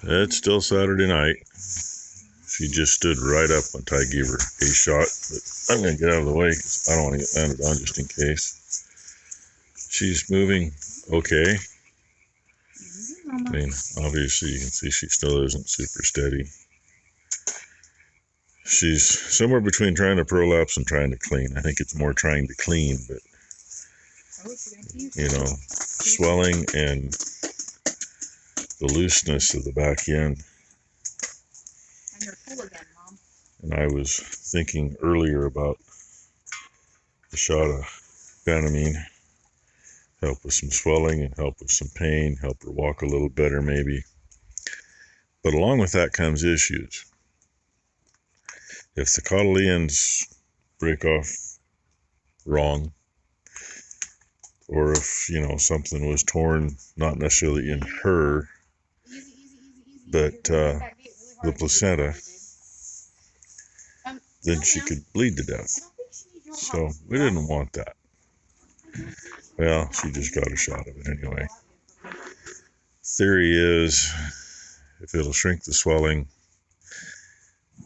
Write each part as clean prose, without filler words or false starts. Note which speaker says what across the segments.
Speaker 1: It's still Saturday night. She just stood right up when Ty gave her a shot, but I'm going to get out of the way because I don't want to get landed on just in case. She's moving okay. I mean, obviously you can see she still isn't super steady. She's somewhere between trying to prolapse and trying to clean. I think it's more trying to clean, but, you know, swelling and the looseness of the back end.
Speaker 2: And you're full again, Mom.
Speaker 1: And I was thinking earlier about a shot of Banamine. Help with some swelling and help with some pain, help her walk a little better maybe. But along with that comes issues. If the cotyledons break off wrong, or if, you know, something was torn, not necessarily in her, but the placenta, then she could bleed to death. So we didn't want that. Well, she just got a shot of it anyway. Theory is, if it'll shrink the swelling,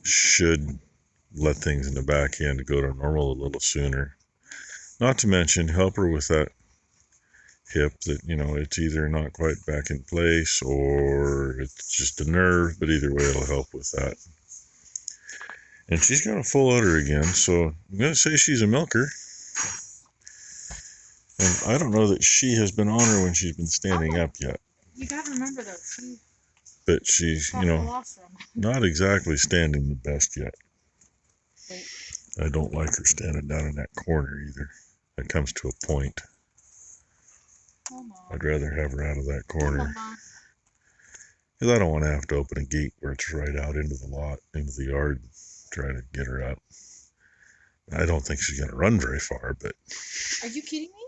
Speaker 1: should let things in the back end go to normal a little sooner. Not to mention, help her with that hip that, you know, it's either not quite back in place or it's just a nerve, but either way it'll help with that. And she's got a full udder again, so I'm going to say she's a milker. And I don't know that she has been on her when she's been standing up yet.
Speaker 2: You gotta remember though,
Speaker 1: but she's, you know, not exactly standing the best yet. I don't like her standing down in that corner either. It comes to a point. I'd rather have her out of that corner. Because I don't want to have to open a gate where it's right out into the lot, into the yard, try to get her up. I don't think she's going to run very far, but...
Speaker 2: Are you kidding me?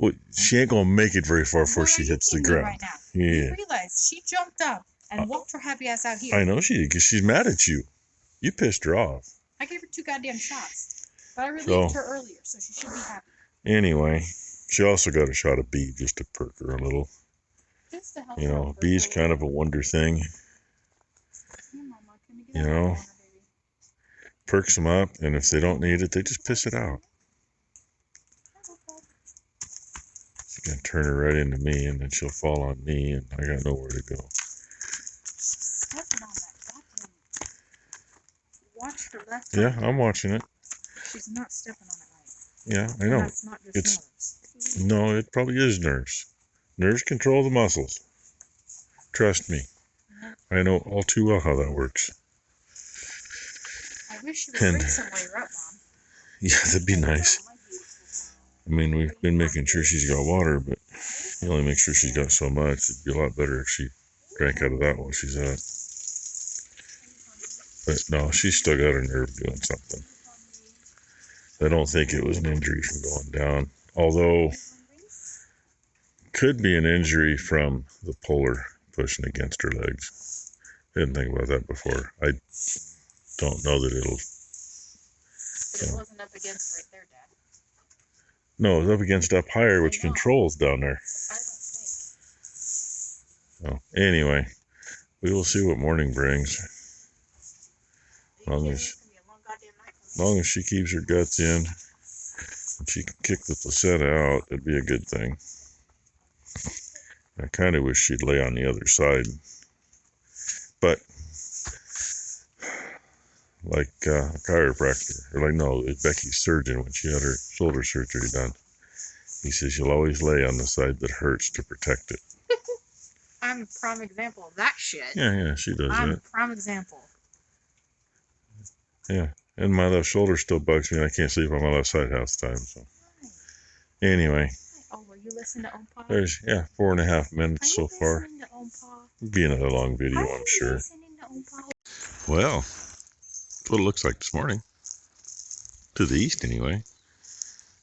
Speaker 1: Well, she ain't going to make it very far before she hits the ground.
Speaker 2: Right now?
Speaker 1: Yeah.
Speaker 2: You realize she jumped up and walked her happy ass out here.
Speaker 1: I know she did, because she's mad at you. You pissed her off.
Speaker 2: I gave her 2 goddamn shots. But I relieved her earlier, so she should be happy.
Speaker 1: Anyway, she also got a shot of B just to perk her a little.
Speaker 2: Just to help,
Speaker 1: you know, B's kind of a wonder thing. You know, perks them up, and if they don't need it, they just piss it out. She's going to turn her right into me, and then she'll fall on me, and I got nowhere to go.
Speaker 2: Watch her left.
Speaker 1: Yeah, I'm watching it.
Speaker 2: She's not stepping on it right.
Speaker 1: Yeah, I know.
Speaker 2: That's not just nerves.
Speaker 1: No, it probably is nerves. Nerves control the muscles. Trust me. I know all too well how that works.
Speaker 2: I wish you would drink some while you're up, Mom.
Speaker 1: Yeah, that'd be nice. I mean, we've been making sure she's got water, but you only make sure she's got so much. It'd be a lot better if she drank out of that while she's at. But no, she's still got her nerve doing something. I don't think it was an injury from going down. Although, could be an injury from the puller pushing against her legs. Didn't think about that before. I don't know that it'll...
Speaker 2: It wasn't up against right there, Dad.
Speaker 1: No, it's up against up higher, which controls down there.
Speaker 2: I don't think.
Speaker 1: So, anyway, we will see what morning brings. As long as she keeps her guts in and she can kick the placenta out, it'd be a good thing. I kind of wish she'd lay on the other side. But, like a chiropractor, or like, no, Becky's surgeon, when she had her shoulder surgery done, he says you'll always lay on the side that hurts to protect it.
Speaker 2: I'm a prime example of that shit.
Speaker 1: Yeah, she does
Speaker 2: I'm
Speaker 1: that.
Speaker 2: a prime example.
Speaker 1: Yeah, and my left shoulder still bugs me, and I can't sleep on my left side half the time. So, anyway.
Speaker 2: Oh, will you listen to Oompa?
Speaker 1: There's, 4.5 minutes so far. It'll be another long video, I'm sure. Well, that's what it looks like this morning. To the east, anyway.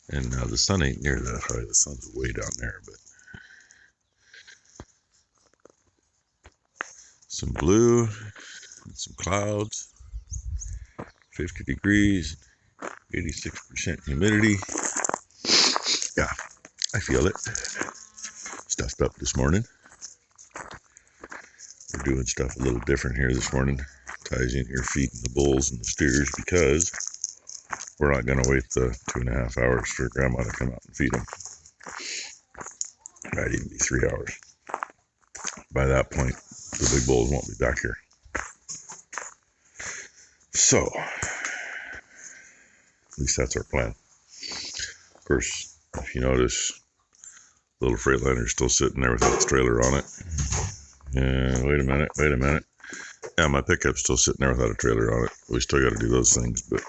Speaker 1: And the sun ain't near that high. The sun's way down there, but some blue and some clouds. 50 degrees, 86% humidity. Yeah, I feel it. Stuffed up this morning. doing stuff a little different here this morning. Ty's in here feeding the bulls and the steers because we're not going to wait the 2.5 hours for Grandma to come out and feed them. It might even be 3 hours. By that point, the big bulls won't be back here. So, at least that's our plan. Of course, if you notice, little Freightliner's still sitting there without its trailer on it. Yeah, wait a minute. Yeah, my pickup's still sitting there without a trailer on it. We still got to do those things, but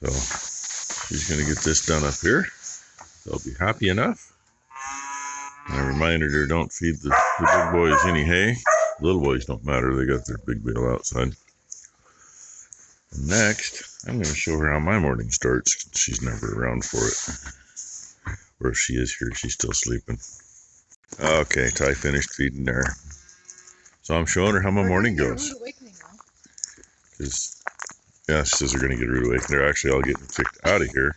Speaker 1: so she's going to get this done up here. They'll be happy enough. And I reminded her, don't feed the big boys any hay. Little boys don't matter. They got their big bale outside. And next, I'm going to show her how my morning starts. She's never around for it. Or if she is here, she's still sleeping. Okay, Ty finished feeding there. So I'm showing her how my morning goes. Because, yeah, she says they're going to get a rude awakening. Actually, I'll get them kicked out of here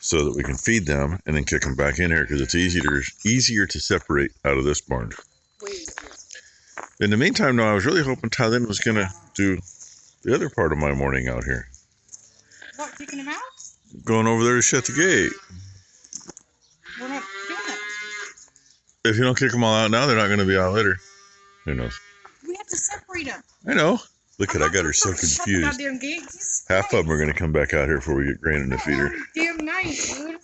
Speaker 1: so that we can feed them and then kick them back in here because it's easier to separate out of this barn. In the meantime, though, I was really hoping Ty then was going to do the other part of my morning out here.
Speaker 2: What, kicking them out?
Speaker 1: Going over there to shut the gate.
Speaker 2: We're not doing that.
Speaker 1: If you don't kick them all out now, they're not going to be out later. Who knows?
Speaker 2: We have to separate them.
Speaker 1: I know. Look at, I got her so confused. Half of them are going to come back out here before we get grain in the feeder.
Speaker 2: Damn nice, dude.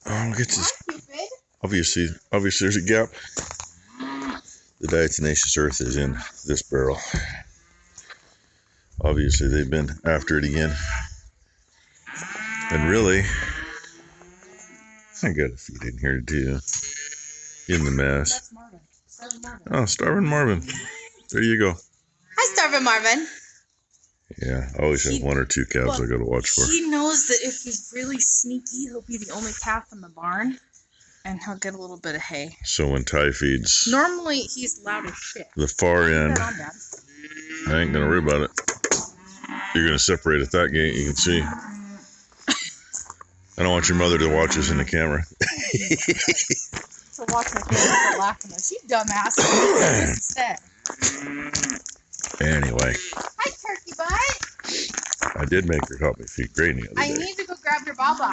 Speaker 1: Oh, get this. Obviously, there's a gap. The diatomaceous earth is in this barrel. Obviously, they've been after it again. And really, I got a feed in here too. In the mess.
Speaker 2: That's Marvin. Starving Marvin.
Speaker 1: Oh, Starving Marvin. There you go.
Speaker 3: Hi, Starving Marvin.
Speaker 1: Yeah, I always have one or two calves I gotta watch for.
Speaker 2: He knows that if he's really sneaky, he'll be the only calf in the barn. And he'll get a little bit of hay.
Speaker 1: So when Ty feeds...
Speaker 2: Normally, he's loud as shit.
Speaker 1: The far end. I ain't gonna worry about it. You're gonna separate at that gate, you can see. I don't want your mother to watch us in the camera.
Speaker 2: So watch my camera for laughing at you, dumbass. Instead.
Speaker 1: Anyway.
Speaker 3: Hi, turkey butt.
Speaker 1: I did make her help me feed grain the other day.
Speaker 2: I need to go grab your baba.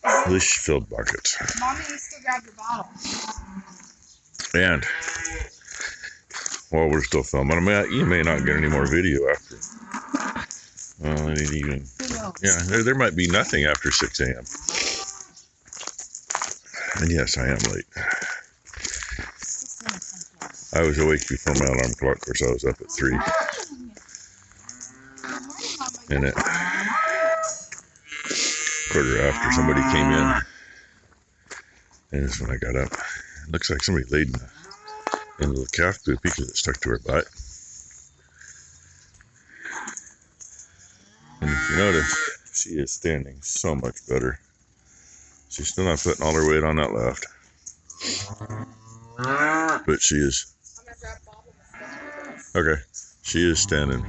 Speaker 1: At least she filled buckets.
Speaker 2: Mommy needs to grab your bottle.
Speaker 1: And while we're still filming, you may not get any more video after. Well, it ain't even. Yeah, there might be nothing after 6 a.m. And yes, I am late. I was awake before my alarm clock. Of course, I was up at 3. And at quarter after, somebody came in. And that's when I got up. It looks like somebody laid in a little calf poop because it stuck to her butt. And if you notice, she is standing so much better. She's still not putting all her weight on that left. But she is. Okay. She is standing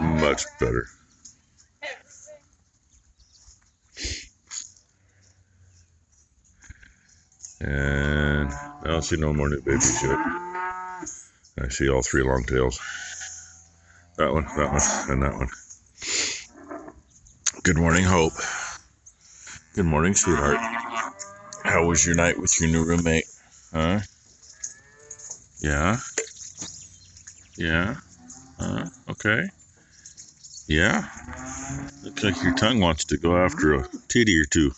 Speaker 1: much better. And I don't see no more new babies yet. I see all 3 long tails. That one, and that one. Good morning, Hope. Good morning, sweetheart. How was your night with your new roommate? Huh? Yeah? Yeah? Okay. Yeah? Looks like your tongue wants to go after a titty or two.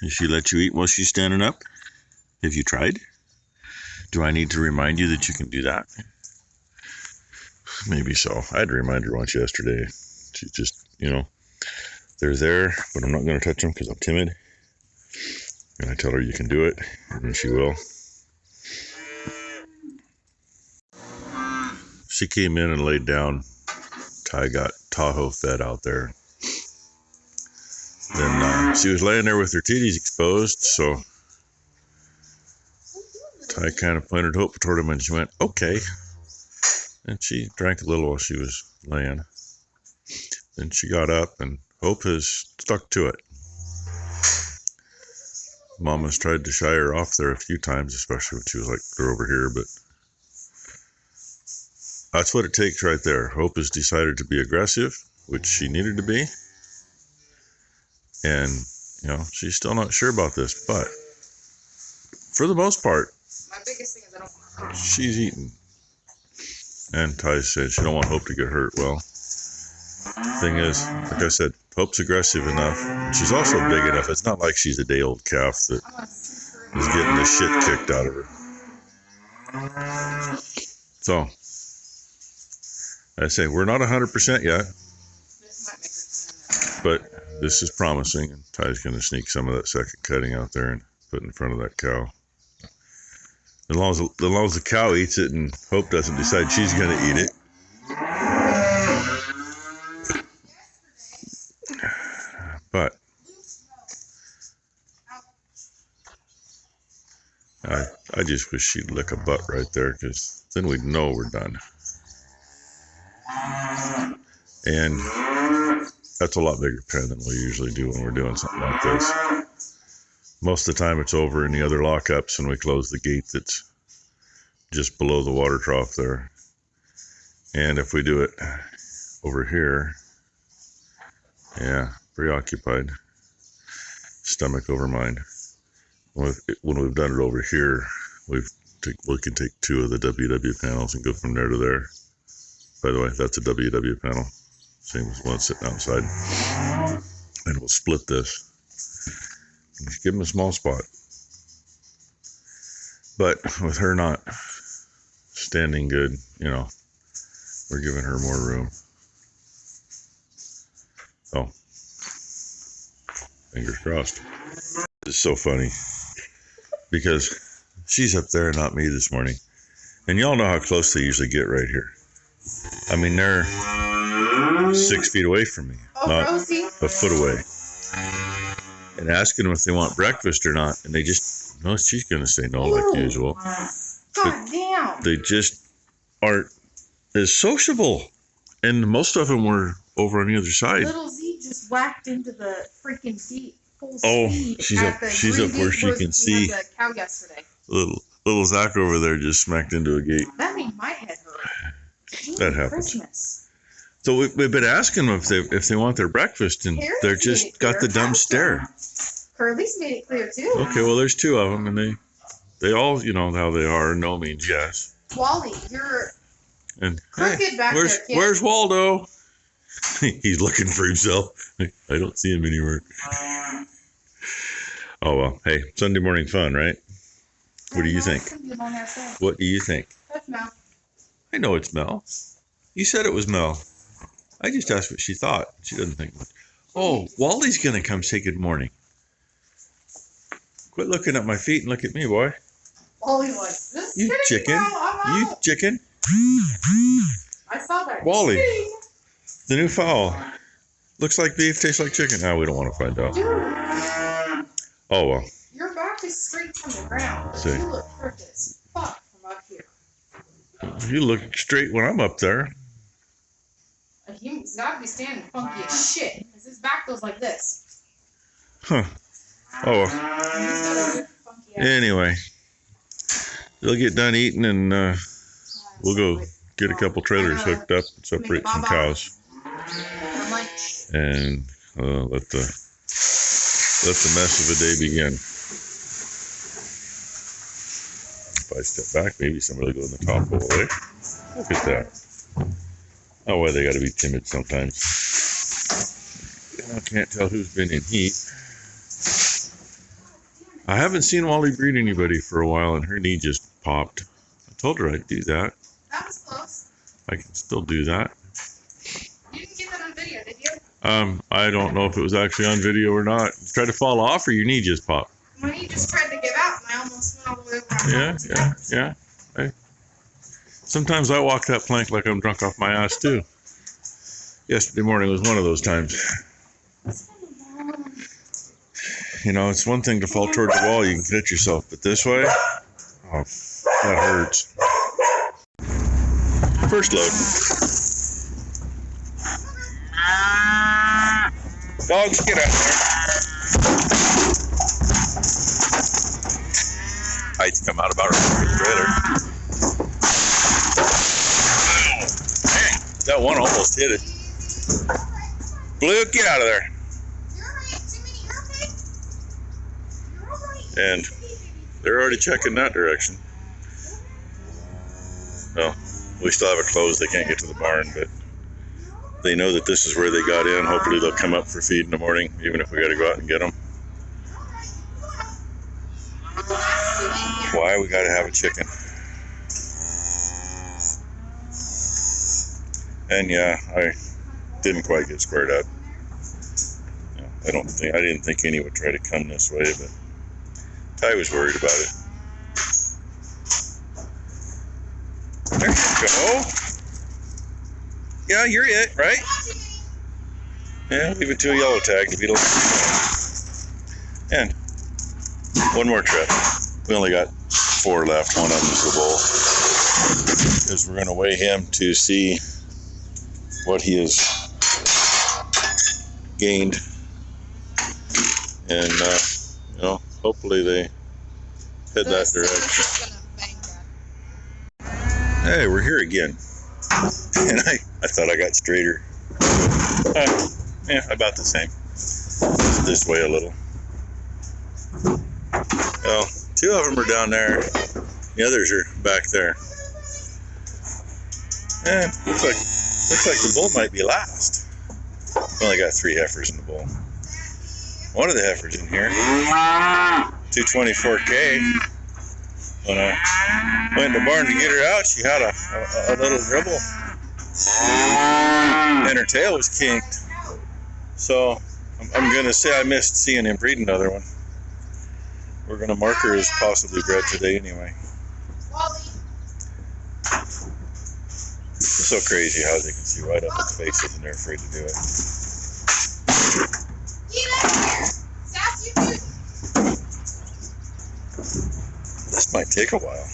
Speaker 1: Does she let you eat while she's standing up? Have you tried? Do I need to remind you that you can do that? Maybe so. I had to remind her once yesterday. She just, they're there, but I'm not going to touch them because I'm timid. And I tell her you can do it, and she will. She came in and laid down. Ty got Tahoe fed out there. Then she was laying there with her titties exposed, so Ty kind of pointed Hope toward him, and she went, okay. And she drank a little while she was laying. Then she got up, and Hope has stuck to it. Mama's tried to shy her off there a few times, especially when she was like, they're over here, but that's what it takes right there. Hope has decided to be aggressive, which she needed to be. And, you know, she's still not sure about this, but for the most part,
Speaker 2: My biggest thing is I don't want to hurt.
Speaker 1: she's eating. And Ty said she don't want Hope to get hurt. Well, thing is, like I said, Hope's aggressive enough. She's also big enough. It's not like she's a day-old calf that
Speaker 2: I want to see her.
Speaker 1: is getting the shit kicked out of her. So, I say, we're not 100% yet,
Speaker 2: This might make her stand
Speaker 1: but this is promising. And Ty's going to sneak some of that second cutting out there and put in front of that cow. As long as the cow eats it and Hope doesn't decide she's going to eat it. But I just wish she'd lick a butt right there, because then we'd know we're done. And that's a lot bigger pen than we usually do when we're doing something like this. Most of the time it's over in the other lockups and we close the gate that's just below the water trough there. And if we do it over here, yeah, preoccupied, stomach over mind. When we've done it over here, we can take 2 of the WW panels and go from there to there. By the way, that's a WW panel, same as one sitting outside. And we'll split this. Just give them a small spot. But with her not standing good, you know, we're giving her more room. Oh, fingers crossed. It's so funny because she's up there and not me this morning. And y'all know how close they usually get right here. I mean, they're 6 feet away from me, not
Speaker 3: Rosie.
Speaker 1: a foot away. And asking them if they want breakfast or not. And they just, no, she's going to say no like usual.
Speaker 3: God damn.
Speaker 1: They just aren't as sociable. And most of them were over on the other side.
Speaker 3: Little Z just whacked into the freaking gate full
Speaker 1: Oh,
Speaker 3: speed.
Speaker 1: she's
Speaker 3: at
Speaker 1: up-
Speaker 3: the
Speaker 1: she's
Speaker 3: green
Speaker 1: up where
Speaker 3: gate
Speaker 1: she
Speaker 3: where
Speaker 1: can
Speaker 3: we
Speaker 1: see.
Speaker 3: had the cow yesterday.
Speaker 1: Little Zach over there just smacked into a gate.
Speaker 3: That made my head hurt.
Speaker 1: That happens.
Speaker 3: Christmas.
Speaker 1: So we've been asking them if they want their breakfast, and
Speaker 3: Harris
Speaker 1: they're
Speaker 3: made
Speaker 1: just
Speaker 3: it
Speaker 1: got the
Speaker 3: clear.
Speaker 1: dumb stare.
Speaker 3: Curly's made it clear too.
Speaker 1: Okay, well, there's 2 of them, and they all, you know how they are. No means yes.
Speaker 3: Wally, you're
Speaker 1: And
Speaker 3: crooked
Speaker 1: hey,
Speaker 3: back
Speaker 1: where's
Speaker 3: there, kid.
Speaker 1: where's Waldo? He's looking for himself. I don't see him anywhere. Oh well, hey, Sunday morning fun, right? What do you think? What do you think?
Speaker 3: That's Mel.
Speaker 1: I know it's Mel. You said it was Mel. I just asked what she thought. She doesn't think much. Oh, Wally's gonna come say good morning. Quit looking at my feet and look at me, boy.
Speaker 3: Wally was. This
Speaker 1: You
Speaker 3: kidding,
Speaker 1: chicken.
Speaker 3: Mel, I'm
Speaker 1: You
Speaker 3: out.
Speaker 1: chicken.
Speaker 3: I saw that.
Speaker 1: Wally.
Speaker 3: Just kidding.
Speaker 1: The new fowl. Looks like beef, tastes like chicken. Now we don't want to find out.
Speaker 3: Dude,
Speaker 1: Oh well.
Speaker 3: your back is straight from the ground.
Speaker 1: See.
Speaker 3: You look crooked as fuck from up here.
Speaker 1: You look straight when I'm up there.
Speaker 3: He's gotta be standing funky as shit. Because his back goes like this.
Speaker 1: Huh. Oh well.
Speaker 3: He's got a funky ass.
Speaker 1: Anyway. They'll get done eating and we'll go get a couple trailers hooked up and separate some cows.
Speaker 3: For lunch.
Speaker 1: And let the mess of the day begin. If I step back, maybe somebody will go in the top hole, eh? Look at that. Oh, well, they got to be timid sometimes. I can't tell who's been in heat. I haven't seen Wally greet anybody for a while, and her knee just popped. I told her I'd do that.
Speaker 3: That was close.
Speaker 1: I can still do that.
Speaker 3: You didn't get that on video, did you?
Speaker 1: I don't know if it was actually on video or not. You tried to fall off, or your knee just popped?
Speaker 3: When you just tried to give out, and I almost went all the way over.
Speaker 1: Yeah. Hey. Sometimes I walk that plank like I'm drunk off my ass too. Yesterday morning was one of those times. You know, it's one thing to fall toward the wall, you can hit yourself, but this way, oh, that hurts. First load. Dogs, get out there. Kites come out about right for the trailer. Dang, that one almost hit it. Blue, get out of there. And they're already checking that direction. Well, we still have it closed. They can't get to the barn, but they know that this is where they got in. Hopefully they'll come up for feed in the morning, even if we got to go out and get them. Why we got to have a chicken? And yeah, I didn't quite get squared up. I didn't think any would try to come this way, but Ty was worried about it. There you go. Yeah, you're it, right? Yeah, leave it to a yellow tag if you don't. And one more trip. We only got 4 left. One of them's the bull. Because we're going to weigh him to see what he has gained. And, hopefully they head that direction. Hey, we're here again. And I thought I got straighter. Yeah, about the same. This way a little. Well, 2 of them are down there. The others are back there. Yeah, looks like the bull might be last. We only got 3 heifers in the bull. One of the heifers in here, 224K. When I went to the barn to get her out, she had a little dribble, and her tail was kinked. So I'm gonna say I missed seeing him breed another one. We're gonna mark her as possibly bred today anyway. It's so crazy how they can see right up its faces and they're afraid to do it. This might take a while.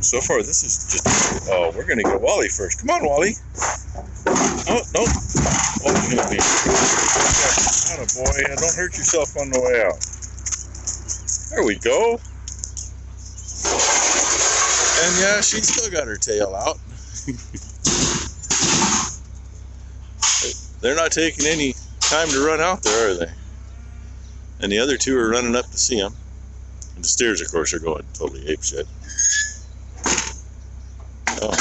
Speaker 1: So far, this is just... Oh, we're going to get Wally first. Come on, Wally. Oh, no. Wally's going to be... Not a boy. Don't hurt yourself on the way out. There we go. And yeah, she's still got her tail out. They're not taking any time to run out there, are they? And the other 2 are running up to see him. And the steers, of course, are going totally apeshit. Oh.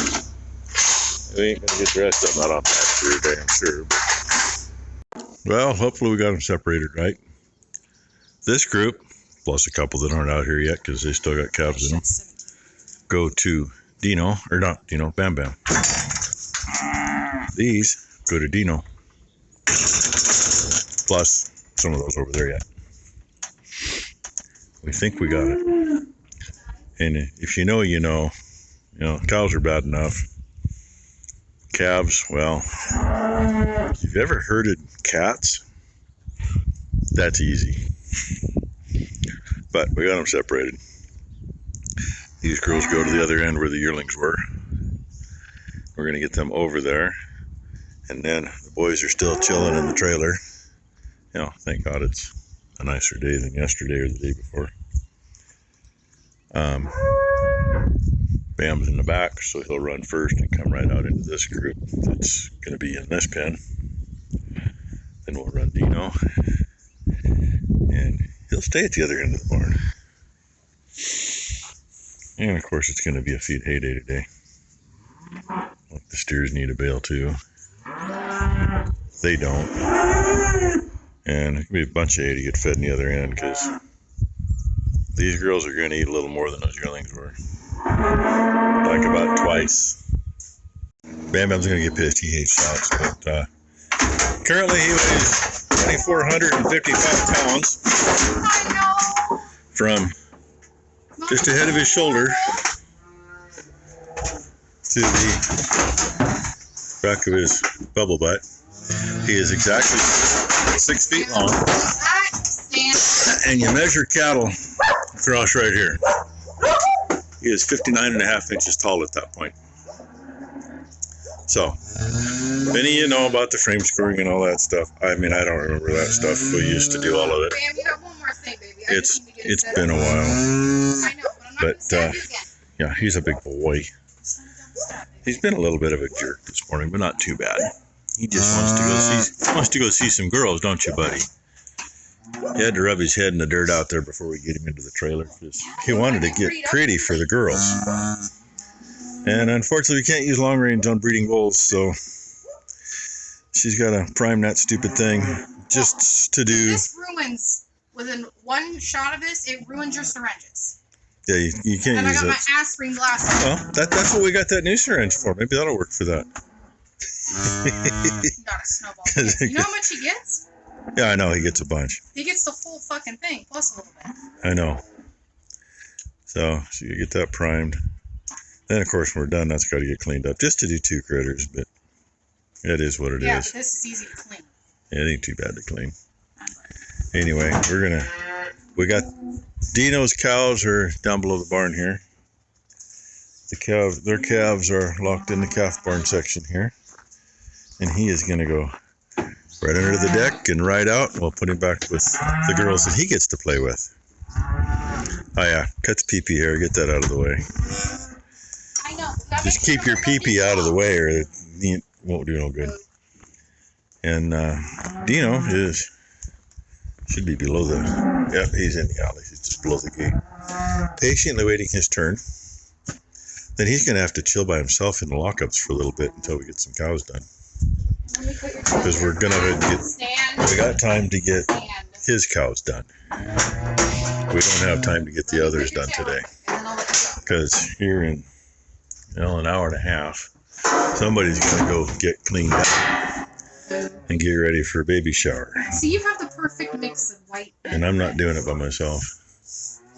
Speaker 1: We ain't gonna get the rest of them out on pasture today, I'm sure. But... Well, hopefully we got them separated right. This group, plus a couple that aren't out here yet because they still got calves in them, go to Dino, or not Dino, Bam Bam. These go to Dino. Plus some of those over there yet. We think we got it. And if you know, you know, cows are bad enough. Calves, well, if you've ever herded cats, that's easy. But we got them separated. These girls go to the other end where the yearlings were. We're going to get them over there. And then the boys are still chilling in the trailer. Thank God it's a nicer day than yesterday or the day before. Bam's in the back, so he'll run first and come right out into this group that's going to be in this pen. Then we'll run Dino. And he'll stay at the other end of the barn. And of course it's going to be a feed heyday today. The steers need a bale too. They don't. And it could be a bunch of hay to get fed in the other end because these girls are going to eat a little more than those yearlings were. Like about twice. Bam Bam's going to get pissed. He hates shouts. But currently he weighs 2,455 pounds from just ahead of his shoulder to the back of his bubble butt. He is exactly 6 feet long. And you measure cattle across right here. He is 59.5 inches tall at that point. So, any of you know about the frame scoring and all that stuff? I mean, I don't remember that stuff. We used to do all of it.
Speaker 3: Bam, you got one more thing, baby.
Speaker 1: It's been a while.
Speaker 3: I know, but I'm not
Speaker 1: But,
Speaker 3: gonna stab you again.
Speaker 1: Yeah, he's a big boy. He's been a little bit of a jerk this morning, but not too bad. He just wants to go see some girls, don't you, buddy? He had to rub his head in the dirt out there before we get him into the trailer. He wanted to get pretty for the girls. And unfortunately, we can't use long range on breeding bulls, so she's got to prime that stupid thing just to do.
Speaker 3: This ruins, within one shot of this, it ruins your syringes.
Speaker 1: Yeah, you can't
Speaker 3: And I
Speaker 1: use
Speaker 3: got
Speaker 1: that.
Speaker 3: my aspirin glass.
Speaker 1: Well, that's what we got that new syringe for. Maybe that'll work for that.
Speaker 3: You got a snowball. You know how much he gets?
Speaker 1: Yeah, I know. He gets a bunch.
Speaker 3: He gets the full fucking thing, plus a little bit.
Speaker 1: I know. So you get that primed. Then, of course, when we're done, that's got to get cleaned up. Just to do 2 critters, but it is what it
Speaker 3: Yeah,
Speaker 1: is.
Speaker 3: but this is easy to clean.
Speaker 1: It ain't too bad to clean. Anyway, we got Dino's cows are down below the barn here. Their calves are locked in the calf barn section here. And he is going to go right under the deck and ride out. We'll put him back with the girls that he gets to play with. Oh yeah, cut the pee-pee hair, get that out of the way.
Speaker 3: I know.
Speaker 1: Just keep your pee-pee out of the way or it won't do no good. And Dino should be below yep, he's in the alley. He's just below the gate. Patiently waiting his turn. Then he's going to have to chill by himself in the lockups for a little bit until we get some cows done. Because we got time to get his cows done. We don't have time to get the others done today. Because here in an hour and a half, somebody's going to go get cleaned up and get ready for a baby shower.
Speaker 3: See, you have the perfect mix of white
Speaker 1: And I'm not doing it by myself.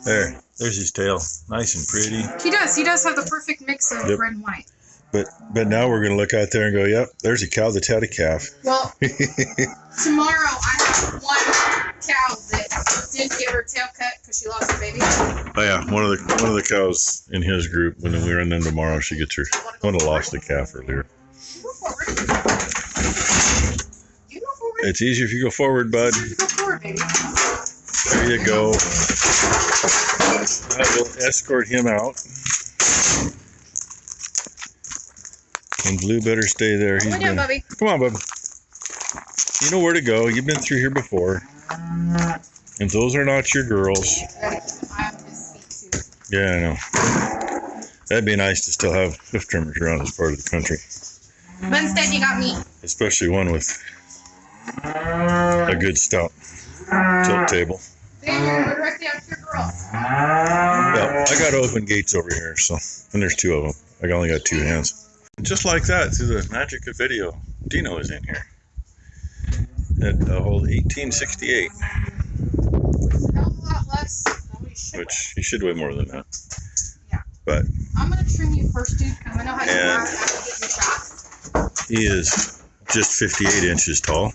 Speaker 1: There's his tail. Nice and pretty.
Speaker 3: He does have the perfect mix of red and white.
Speaker 1: But now we're going to look out there and go, yep, there's a cow that's had a calf.
Speaker 3: Well, tomorrow I have one cow that didn't get her tail cut because she lost her baby.
Speaker 1: Oh yeah, one of the cows in his group, when we run them tomorrow, she gets her one that lost the calf earlier.
Speaker 3: You go forward. You go forward.
Speaker 1: It's easier if you go forward, bud.
Speaker 3: You go forward, baby.
Speaker 1: There you go. I will escort him out. And Blue better stay there. He's
Speaker 3: Come on, Bubby.
Speaker 1: Come on, bub. You know where to go. You've been through here before. And those are not your girls.
Speaker 3: I have his feet too.
Speaker 1: Yeah, I know. That'd be nice to still have hoof trimmers around this part of the country.
Speaker 3: But instead, you got me.
Speaker 1: Especially one with a good stout tilt table.
Speaker 3: Then you're going directly out to your girl.
Speaker 1: Well, I got open gates over here, so, and there's 2 of them. I only got 2 hands. Just like that, through the magic of video, Dino is in here. At the whole 1868.
Speaker 3: A hell of a lot less than we should.
Speaker 1: Which he should weigh more than that.
Speaker 3: Yeah.
Speaker 1: But
Speaker 3: I'm going to trim you first, dude, because I know how you
Speaker 1: And-
Speaker 3: last after you get your shot.
Speaker 1: he is just 58 inches tall.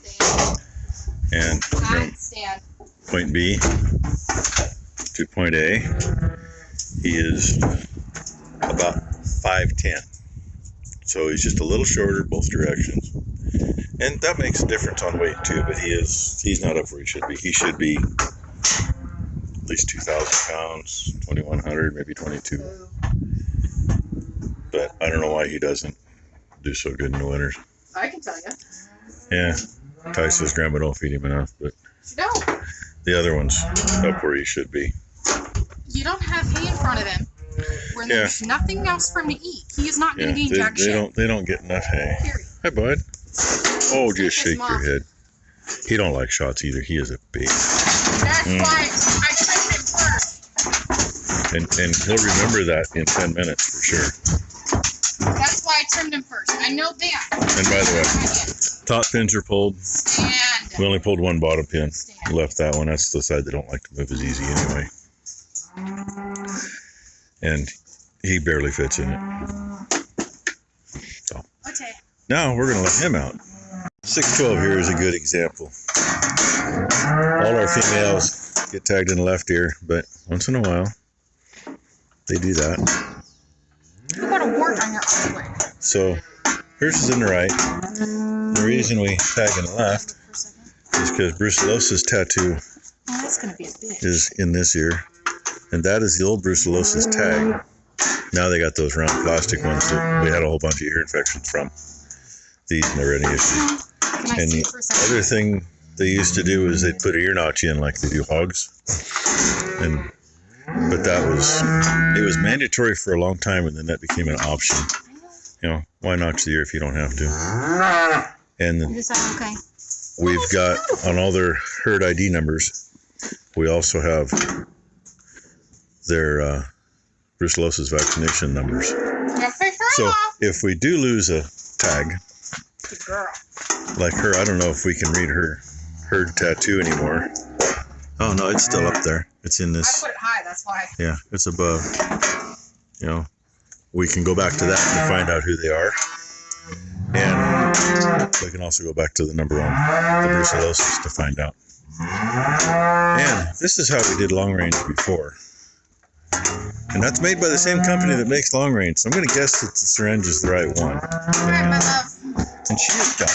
Speaker 1: And from
Speaker 3: Stand.
Speaker 1: point B to point A, he is about 5'10". So he's just a little shorter both directions. And that makes a difference on weight too, but he's not up where he should be. He should be at least 2,000 pounds, 2,100, maybe 22. But I don't know why he doesn't do so good in the winters.
Speaker 3: I can tell you.
Speaker 1: Yeah, Ty says Grandma don't feed him enough, but
Speaker 3: You don't.
Speaker 1: the other one's up where he should be.
Speaker 3: You don't have hay in front of him. When there's nothing else for him to eat. He is not going to gain jack shit.
Speaker 1: They don't get enough hay.
Speaker 3: Period.
Speaker 1: Hi, bud. Oh, just
Speaker 3: His
Speaker 1: shake your
Speaker 3: mom.
Speaker 1: head. He don't like shots either. He is a baby.
Speaker 3: That's why I trimmed him first.
Speaker 1: And he'll remember that in 10 minutes for sure.
Speaker 3: That's why I trimmed him first. I know that.
Speaker 1: And by the way, top pins are pulled.
Speaker 3: Stand.
Speaker 1: We only pulled one bottom pin. We left that one. That's the side they don't like to move as easy anyway. And he barely fits in it. So
Speaker 3: Okay.
Speaker 1: now we're going to let him out. 612 here is a good example. All our females get tagged in the left ear, but once in a while they do that.
Speaker 3: You got a wart on your eyelid.
Speaker 1: So hers is in the right. The reason we tag in the left is because brucellosis tattoo
Speaker 2: Oh, that's gonna be a bitch.
Speaker 1: is in this ear, and that is the old brucellosis tag. Now they got those round plastic ones that we had a whole bunch of ear infections from. These never any issues.
Speaker 2: Can I
Speaker 1: And
Speaker 2: see
Speaker 1: the
Speaker 2: it for a second?
Speaker 1: other thing they used to do is they'd put an ear notch in like they do hogs, but it was mandatory for a long time, and then that became an option. You know, why notch the ear if you don't have to? And
Speaker 2: Is that okay?
Speaker 1: we've got on all their herd ID numbers, we also have their brucellosis vaccination numbers. So if we do lose a tag,
Speaker 3: Good girl.
Speaker 1: like her, I don't know if we can read her herd tattoo anymore. Oh no, it's still up there. It's in
Speaker 3: I
Speaker 1: this.
Speaker 3: put it high, that's why.
Speaker 1: Yeah, it's above. You know, we can go back to that and find out who they are. And we can also go back to the number on the brucellosis to find out. And this is how we did long range before. And that's made by the same company that makes long range. So I'm going to guess that the syringe is the right one.
Speaker 3: Alright, my love.
Speaker 1: And she is done.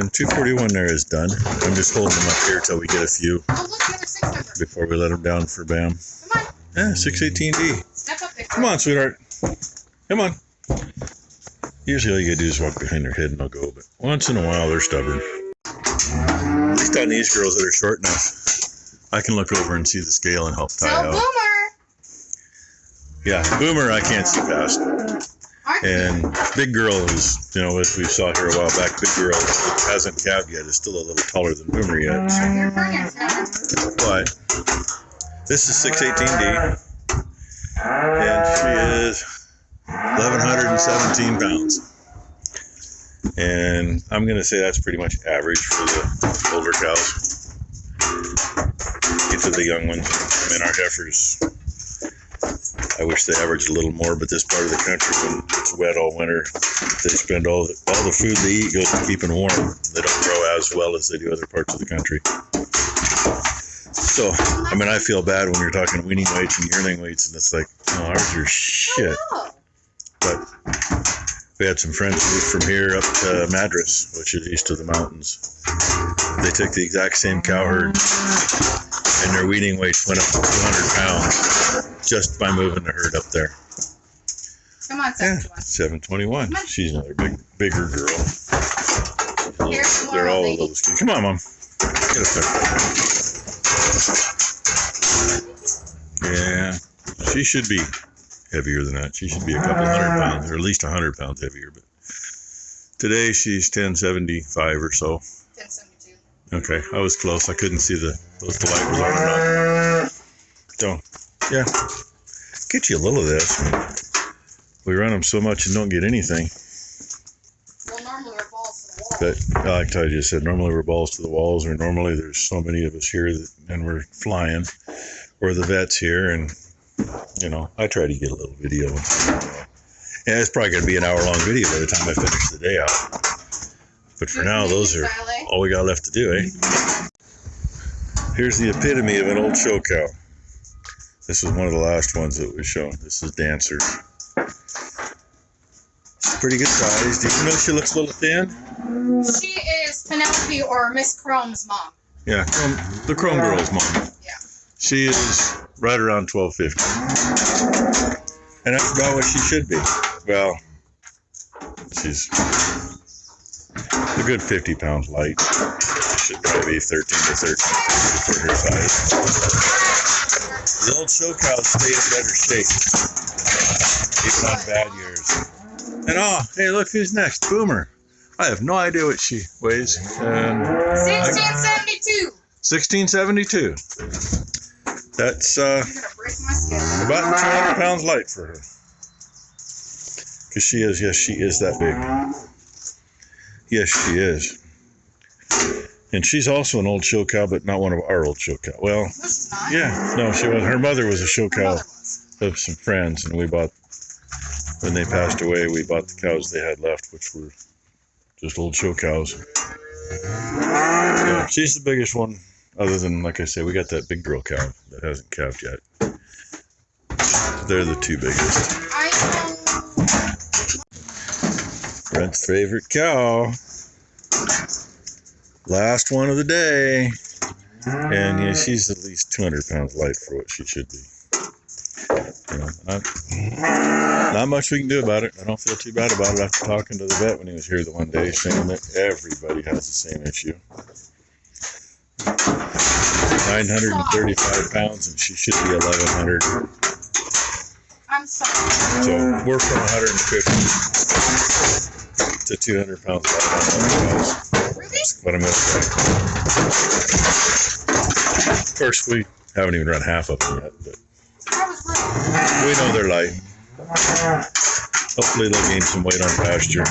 Speaker 1: And 241 there is done. I'm just holding them up here till we get a few
Speaker 3: Oh, look, the other 6 number.
Speaker 1: before we let them down for BAM.
Speaker 3: Come on.
Speaker 1: Yeah, 618D.
Speaker 3: Step up there.
Speaker 1: Come on, sweetheart. Come on. Usually all you gotta do is walk behind their head and they'll go, but once in a while they're stubborn. At least on these girls that are short enough, I can look over and see the scale and help tie
Speaker 3: So,
Speaker 1: out.
Speaker 3: Boomer.
Speaker 1: Yeah, Boomer I can't see past. And Big Girl is, you know, as we saw here a while back, Big Girl hasn't calved yet, is still a little taller than Boomer yet. So.
Speaker 3: Your pronouns, remember?
Speaker 1: But this is 618D, and she is 1,117 pounds. And I'm going to say that's pretty much average for the older cows. Get to the young ones. I mean, our heifers, I wish they averaged a little more, but this part of the country, when it's wet all winter, they spend all the food they eat goes to keeping warm. They don't grow as well as they do other parts of the country. So, I mean, I feel bad when you're talking weaning weights and yearling weights, and it's like, oh, ours are shit.
Speaker 3: Oh,
Speaker 1: But we had some friends move from here up to Madras, which is east of the mountains. They took the exact same cow herd, and their weaning weights went up to 200 pounds just by moving the herd up there.
Speaker 3: come on,
Speaker 1: Yeah,
Speaker 3: 721.
Speaker 1: 721. She's another bigger girl.
Speaker 3: Here's
Speaker 1: They're all a
Speaker 3: lady.
Speaker 1: little skinny. Come on, Mom. Get up there. Yeah, she should be heavier than that. She should be a couple hundred pounds, or at least 100 pounds heavier. But today she's 1075 or so.
Speaker 3: 1072.
Speaker 1: Okay, I was close. I couldn't see the light was on or not. So, yeah, get you a little of this. We run them so much and don't get anything.
Speaker 3: Well, normally we're balls to the wall.
Speaker 1: But like I just said, normally we're balls to the walls, or normally there's so many of us here and we're flying, or the vet's here, and you know, I try to get a little video. And it's probably going to be an hour-long video by the time I finish the day out. But for now, those are all we got left to do, eh? Here's the epitome of an old show cow. This was one of the last ones that was shown. This is Dancer. She's pretty good sized. Even though she looks a little thin.
Speaker 3: She is Penelope or Miss Chrome's mom.
Speaker 1: Yeah, the Chrome Girl's mom.
Speaker 3: Yeah.
Speaker 1: She is right around 1250. And that's about what she should be. Well, she's a good 50 pounds light. She should probably be 13 to 13 for her size. The old show cows stay in better shape, even on bad years. And oh, hey, look who's next. Boomer. I have no idea what she weighs. And
Speaker 3: 1672.
Speaker 1: 1672. That's
Speaker 3: You're gonna break my skin.
Speaker 1: about 200 pounds light for her. Because she is, yes, she is that big. Yes, she is. And she's also an old show cow, but not one of our old show cow. Well,
Speaker 3: No, she's not.
Speaker 1: yeah, no, she was. Her mother was a show
Speaker 3: Her
Speaker 1: cow
Speaker 3: mother was.
Speaker 1: of some friends, and we bought, when they passed away, we bought the cows they had left, which were just old show cows. Yeah, she's the biggest one, other than, like I say, we got that big girl cow that hasn't calved yet. They're the two biggest.
Speaker 3: I know.
Speaker 1: Brent's favorite cow. Last one of the day. And yeah, she's at least 200 pounds light for what she should be. You know, not much we can do about it. I don't feel too bad about it after talking to the vet when he was here the one day, saying that everybody has the same issue. 935 pounds, and she should be 1,100.
Speaker 3: I'm sorry.
Speaker 1: So we're from 150 to 200 pounds light on those guys.
Speaker 3: Ruby?
Speaker 1: That's what I'm going to say. Of course, we haven't even run half of them yet, but
Speaker 3: That was Ruby.
Speaker 1: we know they're light. Hopefully they'll gain some weight on pasture.